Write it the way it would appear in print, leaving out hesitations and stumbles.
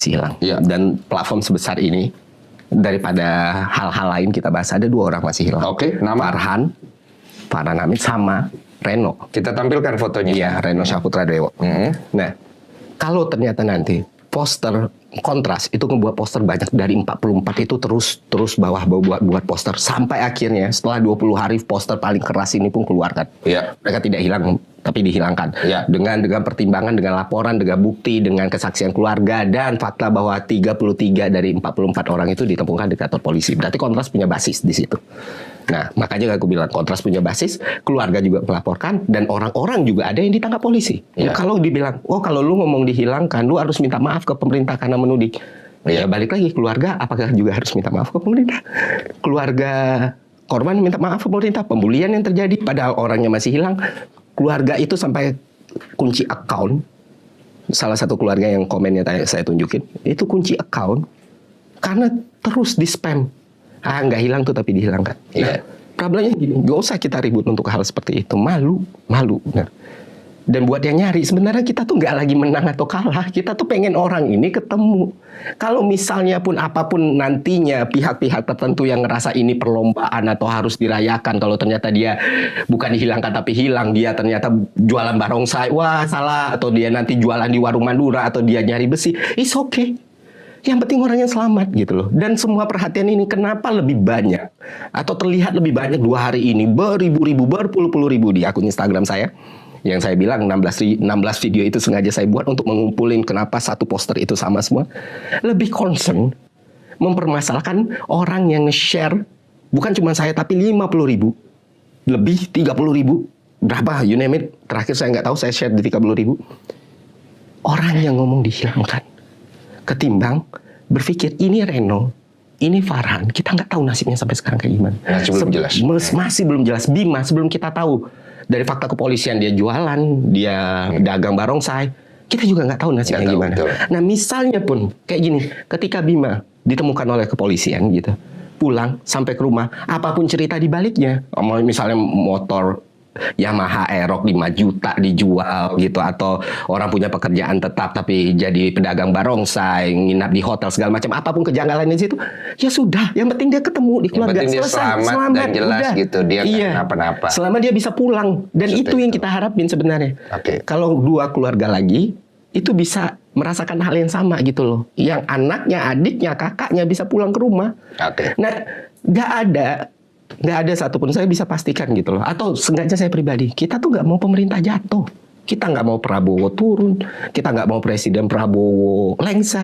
hilang. Iya. Dan platform sebesar ini, daripada hal-hal lain kita bahas, ada 2 orang masih hilang. Oke, nama? Farhan Hamid sama Reno. Kita tampilkan fotonya. Iya, Reno Syaputra Dewa. Nah, kalau ternyata nanti poster Kontras itu ngebuat poster banyak dari 44 itu terus buat poster sampai akhirnya setelah 20 hari poster paling keras ini pun keluar kan. Iya. Mereka tidak hilang tapi dihilangkan. Iya. Dengan pertimbangan, dengan laporan, dengan bukti, dengan kesaksian keluarga dan fakta bahwa 33 dari 44 orang itu ditemukan di kantor polisi. Berarti Kontras punya basis di situ. Nah, makanya aku bilang Kontras punya basis, keluarga juga melaporkan, dan orang-orang juga ada yang ditangkap polisi. Ya. Kalau dibilang, oh kalau lu ngomong dihilangkan, lu harus minta maaf ke pemerintah karena menuding. Ya balik lagi, keluarga apakah juga harus minta maaf ke pemerintah? Keluarga korban minta maaf ke pemerintah, pembulian yang terjadi padahal orangnya masih hilang. Keluarga itu sampai kunci account. Salah satu keluarga yang komennya saya tunjukin, itu kunci account karena terus di spam. Nggak hilang tuh tapi dihilangkan. Nah, problemnya gini, gak usah kita ribut untuk hal seperti itu. Malu. Benar. Dan buat yang nyari, sebenarnya kita tuh nggak lagi menang atau kalah. Kita tuh pengen orang ini ketemu. Kalau misalnya pun apapun nantinya pihak-pihak tertentu yang ngerasa ini perlombaan atau harus dirayakan. Kalau ternyata dia bukan dihilangkan tapi hilang. Dia ternyata jualan barongsai. Wah salah. Atau dia nanti jualan di warung Madura. Atau dia nyari besi. It's okay. Yang penting orangnya selamat gitu loh. Dan semua perhatian ini kenapa lebih banyak atau terlihat lebih banyak 2 hari ini beribu-ribu, berpuluh-puluh ribu di akun Instagram saya. Yang saya bilang 16 video itu sengaja saya buat untuk mengumpulin kenapa satu poster itu sama semua. Lebih concern mempermasalahkan orang yang nge-share, bukan cuma saya tapi 50 ribu, lebih 30 ribu, berapa you name it. Terakhir saya nggak tahu, saya share di 30 ribu. Orang yang ngomong dihilangkan. Ketimbang berpikir ini Reno, ini Farhan, kita nggak tahu nasibnya sampai sekarang kayak gimana. Masih belum jelas. Masih belum jelas. Bima sebelum kita tahu dari fakta kepolisian dia jualan, dia dagang barongsai, kita juga nggak tahu nasibnya gimana. Betul. Nah misalnya pun kayak gini, ketika Bima ditemukan oleh kepolisian gitu, pulang sampai ke rumah, apapun cerita di baliknya, misalnya motor Yamaha Aerox 5 juta dijual gitu, atau orang punya pekerjaan tetap tapi jadi pedagang barongsai, nginap di hotel segala macam, apapun kejanggalan di situ, ya sudah, yang penting dia ketemu di keluarga, dia selamat dan jelas udah. gitu, dia nggak kenapa-napa. Selama dia bisa pulang, dan itu yang kita harapin sebenarnya. Kalau 2 keluarga lagi itu bisa merasakan hal yang sama gitu loh, yang anaknya, adiknya, kakaknya bisa pulang ke rumah. Nah, nggak ada satupun, saya bisa pastikan gitu loh. Atau sengaja saya pribadi, kita tuh nggak mau pemerintah jatuh. Kita nggak mau Prabowo turun. Kita nggak mau Presiden Prabowo lengser.